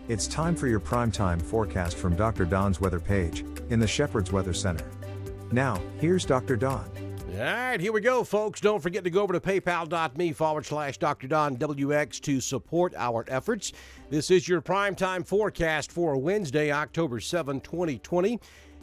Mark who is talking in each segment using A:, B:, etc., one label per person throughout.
A: It's time for your primetime forecast from Dr. Don's weather page in the Shepherd's Weather Center. Now, here's Dr. Don.
B: All right, here we go, folks. Don't forget to go over to paypal.me/Dr. Don WX to support our efforts. This is your primetime forecast for Wednesday, October 7, 2020,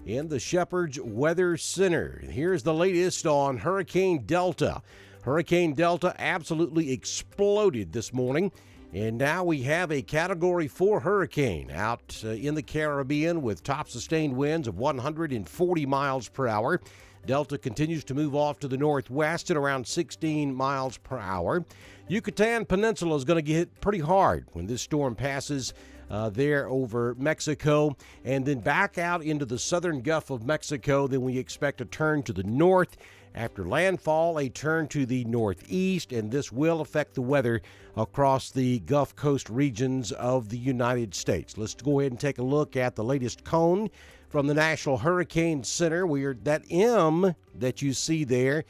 B: in the Shepherd's Weather Center. Here's the latest on Hurricane Delta. Hurricane Delta absolutely exploded this morning, and now we have a Category 4 hurricane out in the Caribbean with top sustained winds of 140 miles per hour. Delta continues to move off to the northwest at around 16 miles per hour. Yucatan Peninsula is going to get hit pretty hard when this storm passes there over Mexico, and then back out into the southern Gulf of Mexico. Then we expect a turn to the north. After landfall, a turn to the northeast, and this will affect the weather across the Gulf Coast regions of the United States. Let's go ahead and take a look at the latest cone from the National Hurricane Center. That M that you see there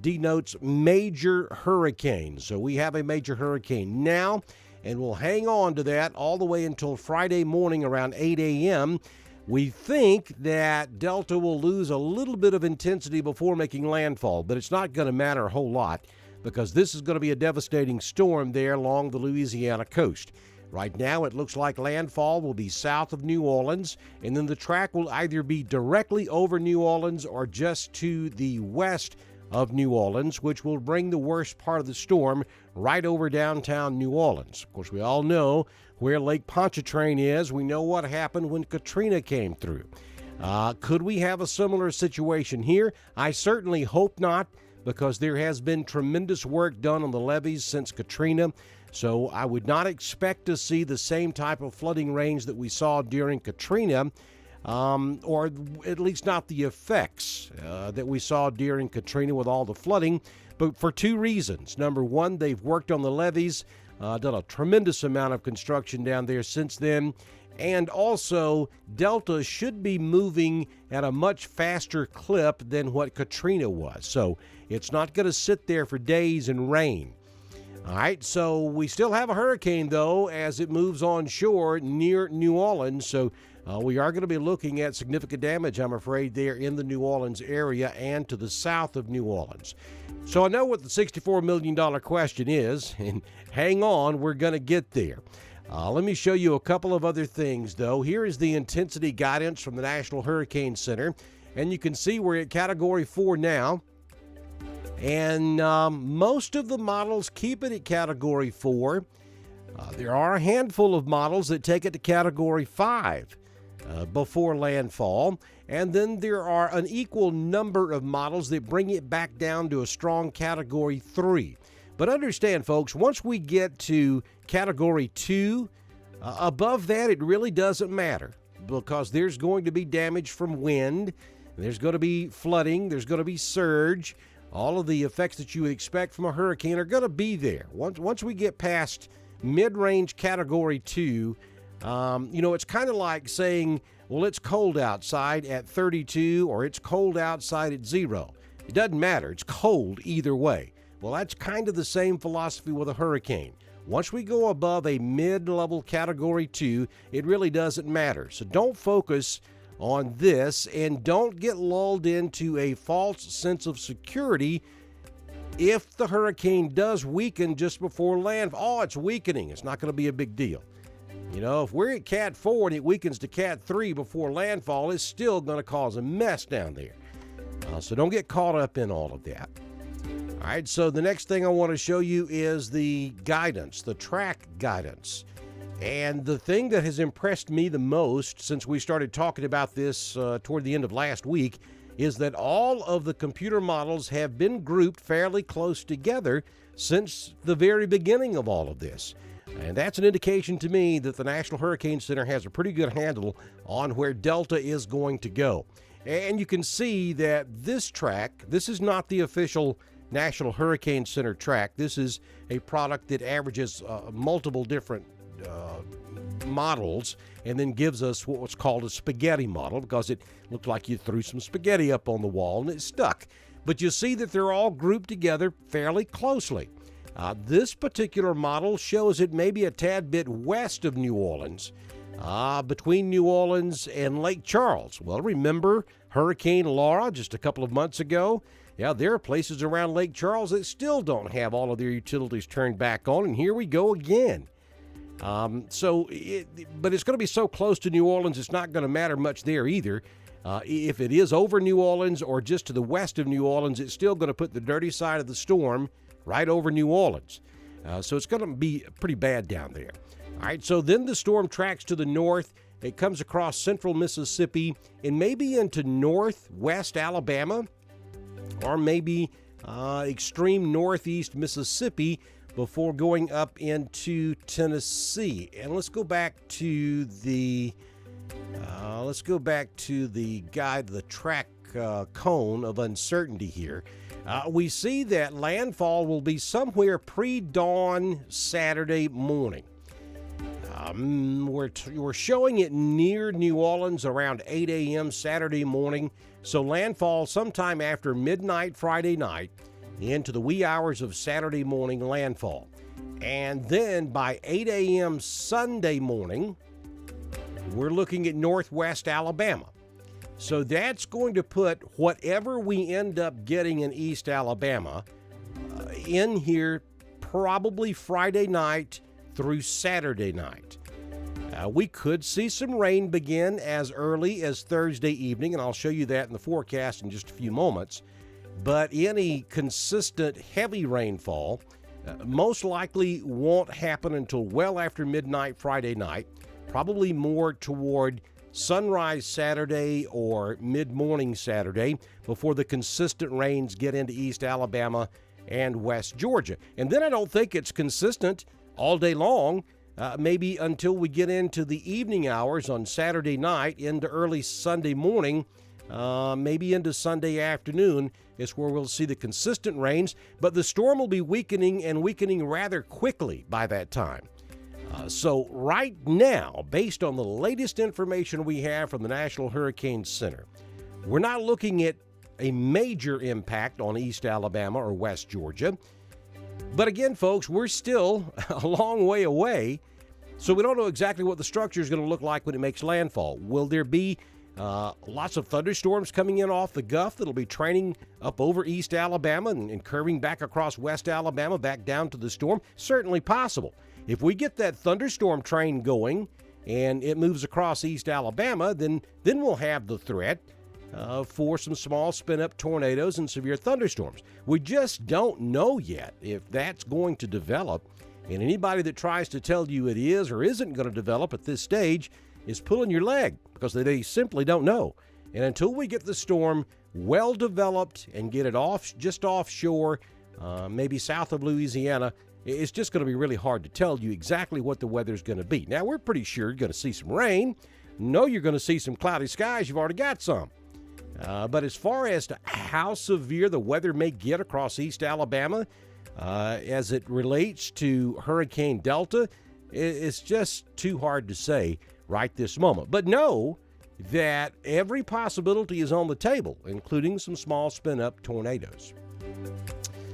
B: denotes major hurricane. So we have a major hurricane now, and we'll hang on to that all the way until Friday morning around 8 a.m. We think that Delta will lose a little bit of intensity before making landfall, but it's not going to matter a whole lot because this is going to be a devastating storm there along the Louisiana coast. Right now, it looks like landfall will be south of New Orleans, and then the track will either be directly over New Orleans or just to the west of New Orleans, which will bring the worst part of the storm right over downtown New Orleans. Of course, we all know where Lake Pontchartrain is. We know what happened when Katrina came through. Could we have a similar situation here? I certainly hope not, because there has been tremendous work done on the levees since Katrina. So I would not expect to see the same type of flooding range that we saw during Katrina, or at least not the effects that we saw during Katrina with all the flooding, but for two reasons. Number one, they've worked on the levees, done a tremendous amount of construction down there since then, and also Delta should be moving at a much faster clip than what Katrina was. So it's not going to sit there for days and rain. All right, so we still have a hurricane, though, as it moves on shore near New Orleans. So we are going to be looking at significant damage, I'm afraid, there in the New Orleans area and to the south of New Orleans. So I know what the $64 million question is, and hang on, we're going to get there. Let me show you a couple of other things, though. Here is the intensity guidance from the National Hurricane Center, and you can see we're at Category 4 now. And most of the models keep it at Category 4. There are a handful of models that take it to Category 5 before landfall. And then there are an equal number of models that bring it back down to a strong Category 3. But understand, folks, once we get to Category 2, above that, it really doesn't matter, because there's going to be damage from wind, there's going to be flooding, there's going to be surge. All of the effects that you would expect from a hurricane are going to be there. Once we get past mid-range Category 2, it's kind of like saying, well, it's cold outside at 32 or it's cold outside at 0. It doesn't matter. It's cold either way. Well, that's kind of the same philosophy with a hurricane. Once we go above a mid-level Category 2, it really doesn't matter. So don't focus on this, and don't get lulled into a false sense of security if the hurricane does weaken just before landfall. Oh, it's weakening. It's not going to be a big deal. If we're at Cat 4 and it weakens to Cat 3 before landfall, it's still going to cause a mess down there. So don't get caught up in all of that. All right, so the next thing I want to show you is the guidance, the track guidance. And the thing that has impressed me the most since we started talking about this toward the end of last week is that all of the computer models have been grouped fairly close together since the very beginning of all of this. And that's an indication to me that the National Hurricane Center has a pretty good handle on where Delta is going to go. And you can see that this track, this is not the official National Hurricane Center track. This is a product that averages multiple different models and then gives us what's called a spaghetti model, because it looked like you threw some spaghetti up on the wall and it stuck. But you see that they're all grouped together fairly closely. This particular model shows it maybe a tad bit west of New Orleans, between New Orleans and Lake Charles. Well, remember Hurricane Laura just a couple of months ago? Yeah, there are places around Lake Charles that still don't have all of their utilities turned back on, and here we go again. But it's going to be so close to New Orleans, it's not going to matter much there either. If it is over New Orleans or just to the west of New Orleans, it's still going to put the dirty side of the storm right over New Orleans. So it's going to be pretty bad down there. All right, so then the storm tracks to the north. It comes across central Mississippi and maybe into northwest Alabama, or maybe extreme northeast Mississippi before going up into Tennessee. And let's go back to the track cone of uncertainty here. We see that landfall will be somewhere pre-dawn Saturday morning. We're showing it near New Orleans around 8 a.m. Saturday morning, so landfall sometime after midnight Friday night into the wee hours of Saturday morning landfall. And then by 8 a.m. Sunday morning, we're looking at northwest Alabama. So that's going to put whatever we end up getting in East Alabama in here probably Friday night through Saturday night. We could see some rain begin as early as Thursday evening, and I'll show you that in the forecast in just a few moments. But any consistent heavy rainfall most likely won't happen until well after midnight Friday night, probably more toward sunrise Saturday or mid-morning Saturday before the consistent rains get into East Alabama and West Georgia. And then I don't think it's consistent all day long, maybe until we get into the evening hours on Saturday night into early Sunday morning, maybe into Sunday afternoon is where we'll see the consistent rains, but the storm will be weakening rather quickly by that time. So right now, based on the latest information we have from the National Hurricane Center, we're not looking at a major impact on East Alabama or West Georgia. But again, folks, we're still a long way away, so we don't know exactly what the structure is going to look like when it makes landfall. Will there be lots of thunderstorms coming in off the Gulf that'll be training up over East Alabama and curving back across West Alabama back down to the storm? Certainly possible. If we get that thunderstorm train going and it moves across East Alabama, then we'll have the threat for some small spin-up tornadoes and severe thunderstorms. We just don't know yet if that's going to develop, and anybody that tries to tell you it is or isn't going to develop at this stage is pulling your leg because they simply don't know. And until we get the storm well developed and get it just offshore, maybe south of Louisiana, it's just going to be really hard to tell you exactly what the weather's going to be. Now, we're pretty sure you're going to see some rain. No, you're going to see some cloudy skies. You've already got some. But as far as to how severe the weather may get across East Alabama as it relates to Hurricane Delta, it's just too hard to say right this moment. But know that every possibility is on the table, including some small spin-up tornadoes.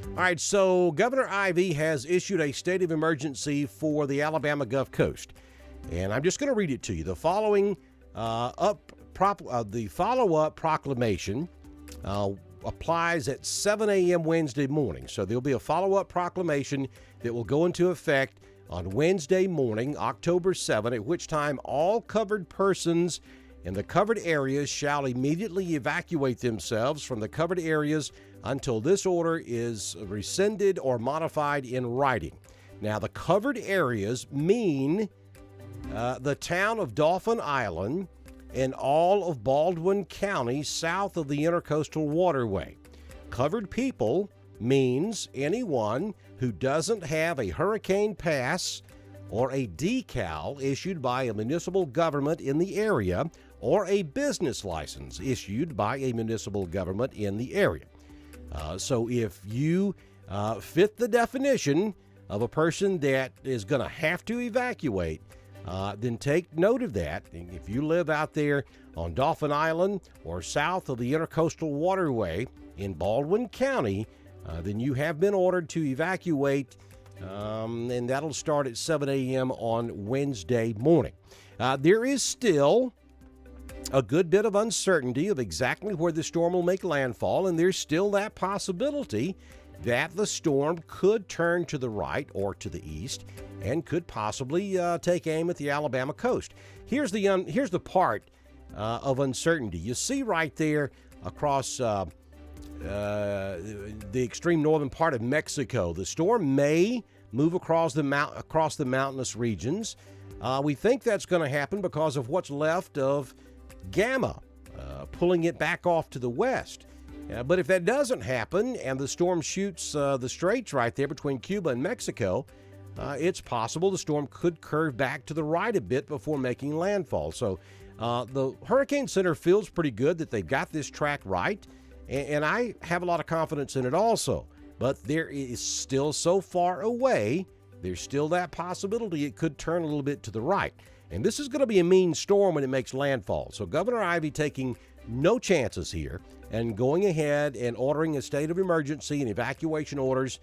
B: All right, so Governor Ivey has issued a state of emergency for the Alabama Gulf Coast. And I'm just going to read it to you. The following the follow-up proclamation applies at 7 a.m. Wednesday morning. So there'll be a follow-up proclamation that will go into effect on Wednesday morning, October 7, at which time all covered persons in the covered areas shall immediately evacuate themselves from the covered areas until this order is rescinded or modified in writing. Now, the covered areas mean the town of Dauphin Island and all of Baldwin County south of the Intercoastal Waterway. Covered people means anyone who doesn't have a hurricane pass or a decal issued by a municipal government in the area or a business license issued by a municipal government in the area. So if you fit the definition of a person that is going to have to evacuate, then take note of that. If you live out there on Dauphin Island or south of the Intercoastal Waterway in Baldwin County, then you have been ordered to evacuate and that'll start at 7 a.m. on Wednesday morning. There is still a good bit of uncertainty of exactly where the storm will make landfall, and there's still that possibility that the storm could turn to the right or to the east and could possibly take aim at the Alabama coast. Here's the part of uncertainty. You see right there across the extreme northern part of Mexico, the storm may move across the mountainous regions. We think that's going to happen because of what's left of Gamma, pulling it back off to the west. But if that doesn't happen and the storm shoots the straits right there between Cuba and Mexico, it's possible the storm could curve back to the right a bit before making landfall. So the Hurricane Center feels pretty good that they've got this track right, and I have a lot of confidence in it also. But there is still so far away, there's still that possibility it could turn a little bit to the right. And this is going to be a mean storm when it makes landfall. So Governor Ivey taking no chances here and going ahead and ordering a state of emergency and evacuation orders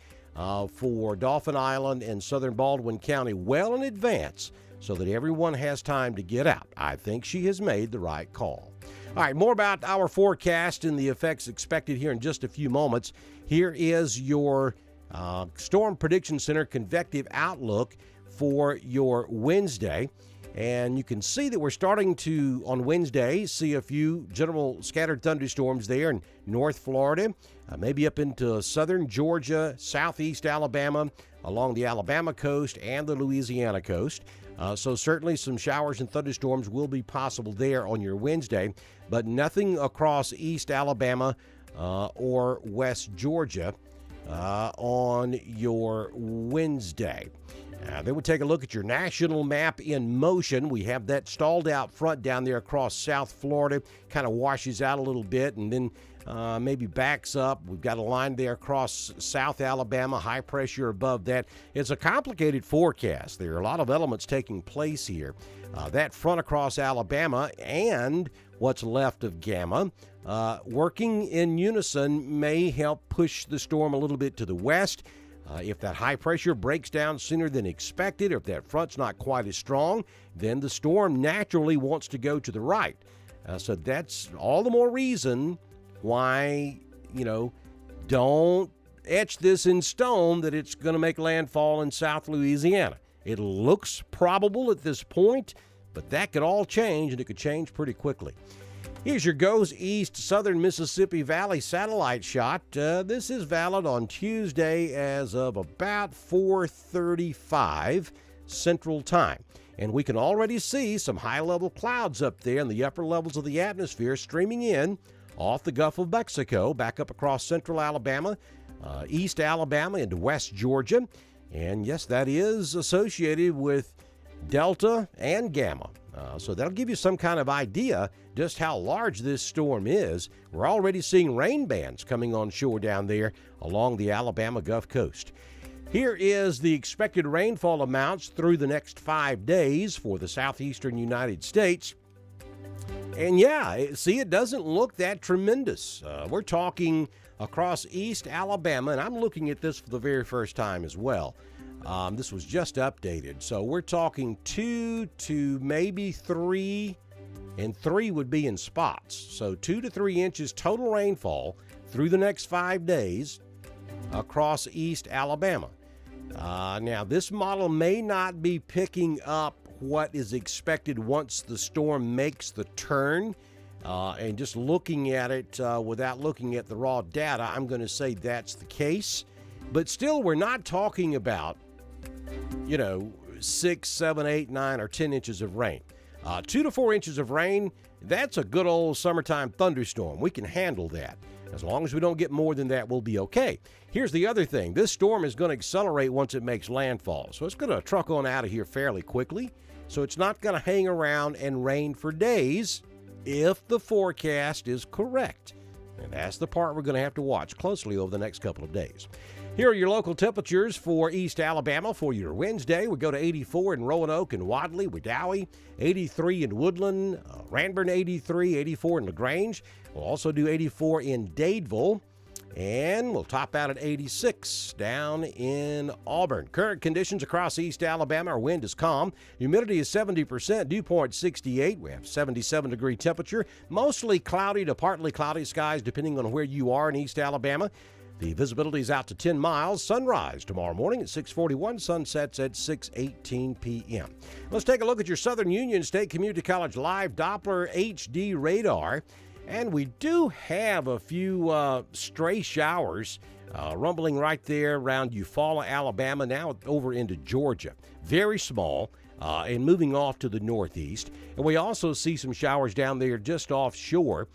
B: for Dauphin Island and southern Baldwin County well in advance so that everyone has time to get out. I think she has made the right call. All right, more about our forecast and the effects expected here in just a few moments. Here is your Storm Prediction Center convective outlook for your Wednesday. And you can see that we're starting to, on Wednesday, see a few general scattered thunderstorms there in North Florida, maybe up into southern Georgia, southeast Alabama, along the Alabama coast and the Louisiana coast. So certainly some showers and thunderstorms will be possible there on your Wednesday, but nothing across East Alabama or West Georgia on your Wednesday. Then we take a look at your national map in motion. We have that stalled out front down there across South Florida, kind of washes out a little bit and then maybe backs up. We've got a line there across South Alabama, high pressure above that. It's a complicated forecast. There are a lot of elements taking place here. That front across Alabama and what's left of Gamma working in unison may help push the storm a little bit to the west. If that high pressure breaks down sooner than expected, or if that front's not quite as strong, then the storm naturally wants to go to the right. So that's all the more reason why, don't etch this in stone that it's going to make landfall in South Louisiana. It looks probable at this point, but that could all change, and it could change pretty quickly. Here's your Goes East Southern Mississippi Valley satellite shot. This is valid on Tuesday as of about 4:35 Central Time. And we can already see some high-level clouds up there in the upper levels of the atmosphere streaming in off the Gulf of Mexico, back up across central Alabama, east Alabama into west Georgia. And yes, that is associated with Delta and Gamma. So that'll give you some kind of idea just how large this storm is. We're already seeing rain bands coming on shore down there along the Alabama Gulf Coast. Here is the expected rainfall amounts through the next 5 days for the southeastern United States. And yeah, see, it doesn't look that tremendous. We're talking across East Alabama, and I'm looking at this for the very first time as well. This was just updated. So we're talking 2 to maybe 3, and 3 would be in spots. So 2 to 3 inches total rainfall through the next 5 days across East Alabama. Now, this model may not be picking up what is expected once the storm makes the turn. And just looking at it without looking at the raw data, I'm going to say that's the case. But still, we're not talking about 6, 7, 8, 9, or 10 inches of rain. 2 to 4 inches of rain, that's a good old summertime thunderstorm. We can handle that. As long as we don't get more than that, we'll be okay. Here's the other thing. This storm is going to accelerate once it makes landfall. So it's going to truck on out of here fairly quickly. So it's not going to hang around and rain for days if the forecast is correct. And that's the part we're going to have to watch closely over the next couple of days. Here are your local temperatures for East Alabama for your Wednesday. We go to 84 in Roanoke and Wadley, Wedowee, 83 in Woodland, Ranburne 83, 84 in LaGrange. We'll also do 84 in Dadeville. And we'll top out at 86 down in Auburn. Current conditions across East Alabama. Our wind is calm. Humidity is 70%. Dew point 68. We have 77-degree temperature. Mostly cloudy to partly cloudy skies depending on where you are in East Alabama. The visibility is out to 10 miles. Sunrise tomorrow morning at 6:41. Sunsets at 6:18 p.m. Let's take a look at your Southern Union State Community College Live Doppler HD radar. And we do have a few stray showers rumbling right there around Eufaula, Alabama, now over into Georgia. Very small and moving off to the northeast. And we also see some showers down there just offshore,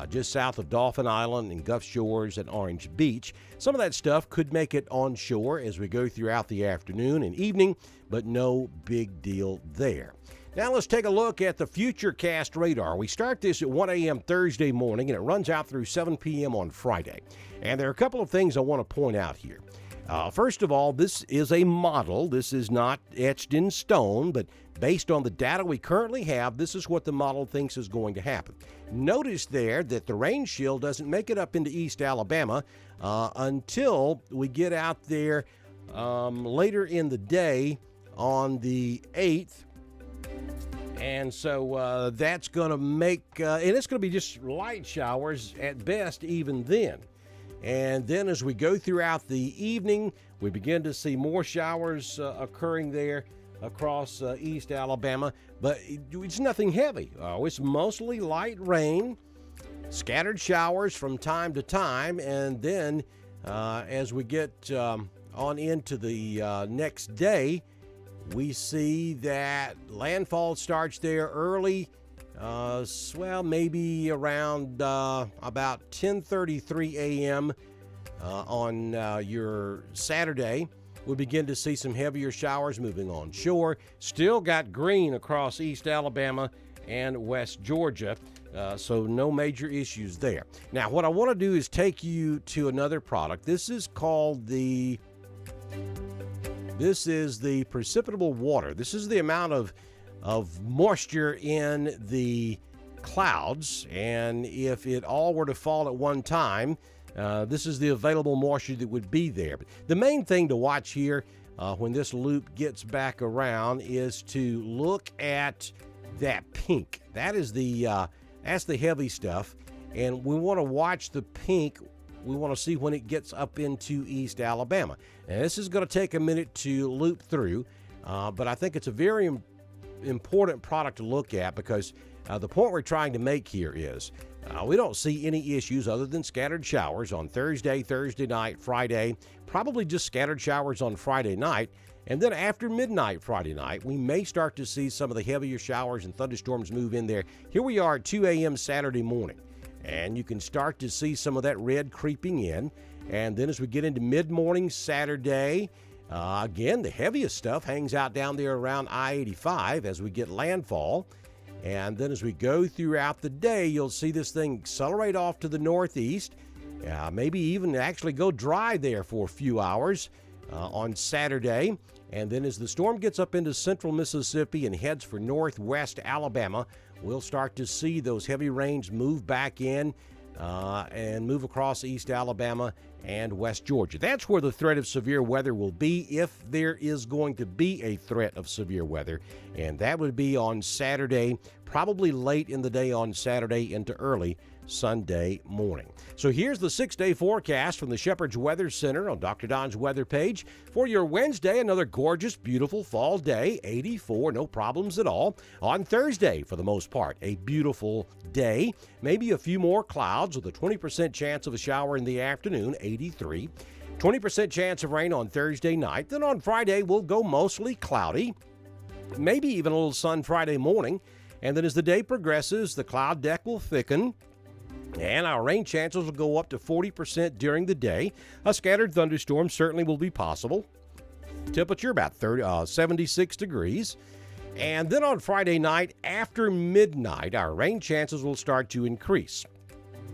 B: just south of Dauphin Island and Gulf Shores and Orange Beach. Some of that stuff could make it onshore as we go throughout the afternoon and evening, but no big deal there. Now let's take a look at the Futurecast radar. We start this at 1 a.m. Thursday morning, and it runs out through 7 p.m. on Friday. And there are a couple of things I want to point out here. First of all, this is a model. This is not etched in stone, but based on the data we currently have, this is what the model thinks is going to happen. Notice there that the rain shield doesn't make it up into East Alabama until we get out there later in the day on the 8th. And so that's going to make, and it's going to be just light showers at best even then. And then as we go throughout the evening, we begin to see more showers occurring there across East Alabama. But it's nothing heavy. It's mostly light rain, scattered showers from time to time. And then as we get on into the next day, we see that landfall starts there early, maybe around about 10:33 a.m. On your Saturday. We'll begin to see some heavier showers moving on shore. Still got green across East Alabama and West Georgia, so no major issues there. Now, what I want to do is take you to another product. This is called the precipitable water. This is the amount of moisture in the clouds, and if it all were to fall at one time, this is the available moisture that would be there. But the main thing to watch here when this loop gets back around is to look at that pink. That is that's the heavy stuff, and we want to watch the pink. We want to see when it gets up into East Alabama. And this is going to take a minute to loop through, but I think it's a very important product to look at because the point we're trying to make here is we don't see any issues other than scattered showers on Thursday night, Friday, probably just scattered showers on Friday night. And then after midnight Friday night, we may start to see some of the heavier showers and thunderstorms move in there. Here we are at 2 a.m. Saturday morning. And you can start to see some of that red creeping in. And then as we get into mid-morning Saturday, again, the heaviest stuff hangs out down there around I-85 as we get landfall. And then as we go throughout the day, you'll see this thing accelerate off to the northeast, maybe even actually go dry there for a few hours on Saturday. And then as the storm gets up into central Mississippi and heads for northwest Alabama, we'll start to see those heavy rains move back in and move across East Alabama and West Georgia. That's where the threat of severe weather will be if there is going to be a threat of severe weather. And that would be on Saturday, probably late in the day on Saturday into early Sunday morning. So here's the 6-day forecast from the Shepherd's Weather Center on Dr. Don's weather page. For your Wednesday, another gorgeous, beautiful fall day, 84, no problems at all. On Thursday, for the most part, a beautiful day. Maybe a few more clouds with a 20% chance of a shower in the afternoon, 83. 20% chance of rain on Thursday night. Then on Friday, we'll go mostly cloudy. Maybe even a little sun Friday morning. And then as the day progresses, the cloud deck will thicken. And our rain chances will go up to 40% during the day. A scattered thunderstorm certainly will be possible. Temperature about 76 degrees. And then on Friday night, after midnight, our rain chances will start to increase.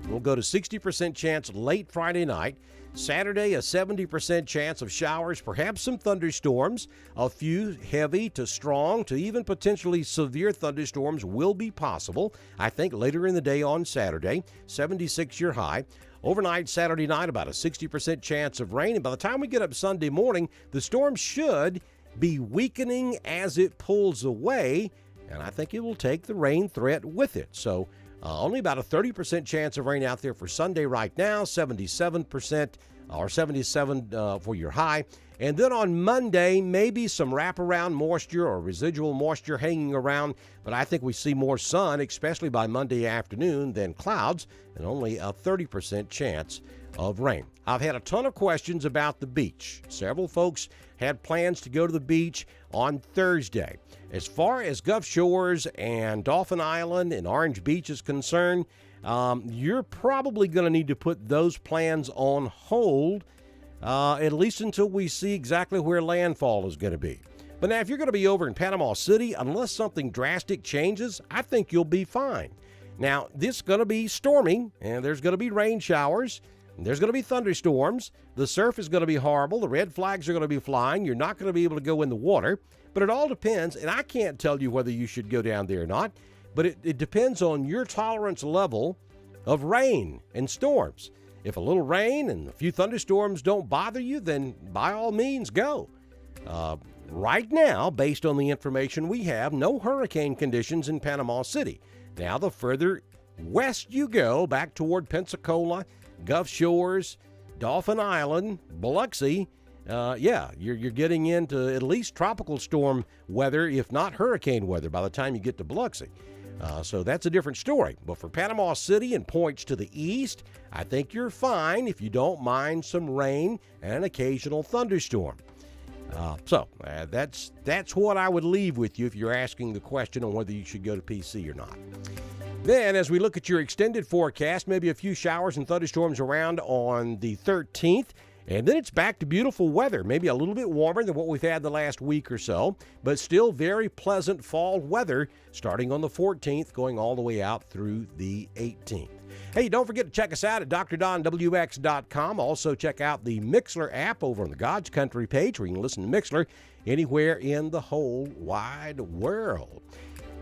B: We'll go to 60% chance late Friday night, Saturday, a 70% chance of showers, perhaps some thunderstorms. A few heavy to strong to even potentially severe thunderstorms will be possible, I think, later in the day on Saturday. 76 your high. Overnight Saturday night, about a 60% chance of rain. And by the time we get up Sunday morning, the storm should be weakening as it pulls away, and I think it will take the rain threat with it. So only about a 30% chance of rain out there for Sunday right now, 77% or 77 for your high. And then on Monday, maybe some wraparound moisture or residual moisture hanging around, but I think we see more sun, especially by Monday afternoon, than clouds, and only a 30% chance of rain. I've had a ton of questions about the beach. Several folks had plans to go to the beach on Thursday. As far as Gulf Shores and Dauphin Island and Orange Beach is concerned, you're probably going to need to put those plans on hold, at least until we see exactly where landfall is going to be. But now, if you're going to be over in Panama City, unless something drastic changes, I think you'll be fine. Now, this is going to be stormy, and there's going to be rain showers. There's going to be thunderstorms. The surf is going to be horrible. The red flags are going to be flying. You're not going to be able to go in the water. But it all depends, and I can't tell you whether you should go down there or not, but it depends on your tolerance level of rain and storms. If a little rain and a few thunderstorms don't bother you, then by all means go. Right now, based on the information we have, no hurricane conditions in Panama City. Now, the further west you go, back toward Pensacola, Gulf Shores, Dauphin Island, Biloxi, you're getting into at least tropical storm weather, if not hurricane weather, by the time you get to Biloxi. So that's a different story. But for Panama City and points to the east, I think you're fine if you don't mind some rain and an occasional thunderstorm. That's what I would leave with you if you're asking the question on whether you should go to PC or not. Then, as we look at your extended forecast, maybe a few showers and thunderstorms around on the 13th. And then it's back to beautiful weather, maybe a little bit warmer than what we've had the last week or so, but still very pleasant fall weather starting on the 14th, going all the way out through the 18th. Hey, don't forget to check us out at drdonwx.com. Also, check out the Mixlr app over on the God's Country page where you can listen to Mixlr anywhere in the whole wide world.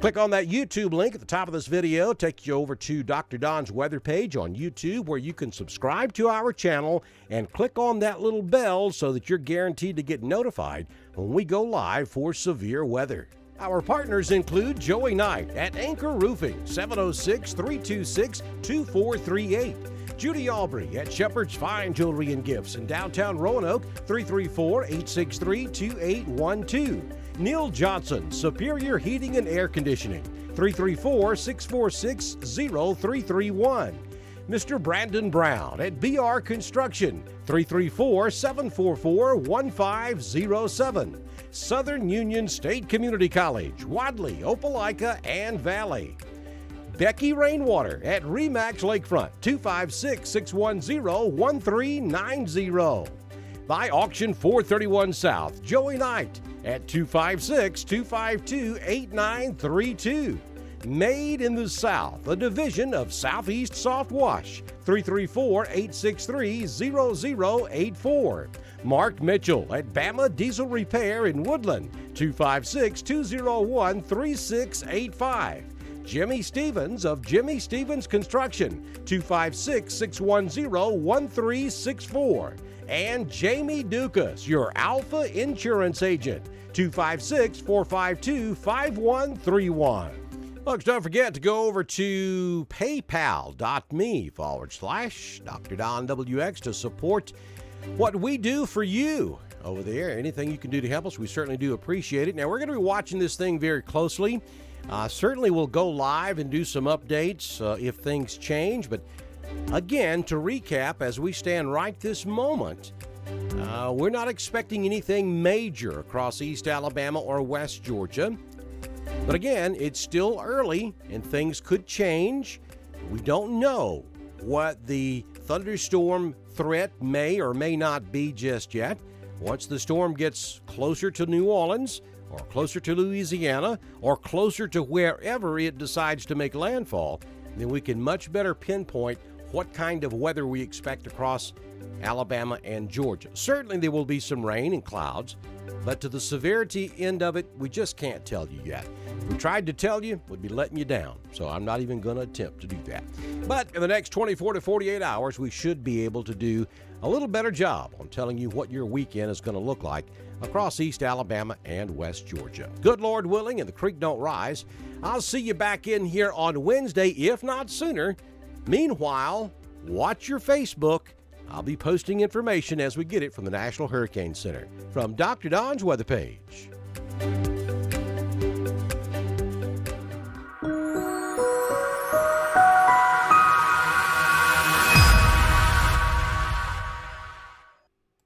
B: Click on that YouTube link at the top of this video. Take you over to Dr. Don's weather page on YouTube where you can subscribe to our channel and click on that little bell so that you're guaranteed to get notified when we go live for severe weather. Our partners include Joey Knight at Anchor Roofing, 706-326-2438. Judy Aubrey at Shepherd's Fine Jewelry and Gifts in downtown Roanoke, 334-863-2812. Neil Johnson, Superior Heating and Air Conditioning, 334-646-0331. Mr. Brandon Brown at BR Construction, 334-744-1507. Southern Union State Community College, Wadley, Opelika, and Valley. Becky Rainwater at RE/MAX Lakefront, 256-610-1390. By Auction 431 South, Joey Knight at 256-252-8932. Made in the South, a division of Southeast Soft Wash, 334-863-0084. Mark Mitchell at Bama Diesel Repair in Woodland, 256-201-3685. Jimmy Stevens of Jimmy Stevens Construction, 256-610-1364. And Jamie Dukas, your Alpha Insurance Agent, 256-452-5131. Folks, don't forget to go over to paypal.me/Dr. Don WX to support what we do for you over there. Anything you can do to help us, we certainly do appreciate it. Now, we're going to be watching this thing very closely. Certainly we'll go live and do some updates if things change. But again, to recap, as we stand right this moment, we're not expecting anything major across East Alabama or West Georgia. But again, it's still early and things could change. We don't know what the thunderstorm threat may or may not be just yet. Once the storm gets closer to New Orleans or closer to Louisiana or closer to wherever it decides to make landfall, then we can much better pinpoint what kind of weather we expect across Alabama, and Georgia. Certainly there will be some rain and clouds, but to the severity end of it, we just can't tell you yet. If we tried to tell you, we'd be letting you down, so I'm not even going to attempt to do that. But in the next 24 to 48 hours, we should be able to do a little better job on telling you what your weekend is going to look like across East Alabama and West Georgia. Good Lord willing, and the creek don't rise, I'll see you back in here on Wednesday, if not sooner. Meanwhile, watch your Facebook. I'll be posting information as we get it from the National Hurricane Center. From Dr. Don's weather page.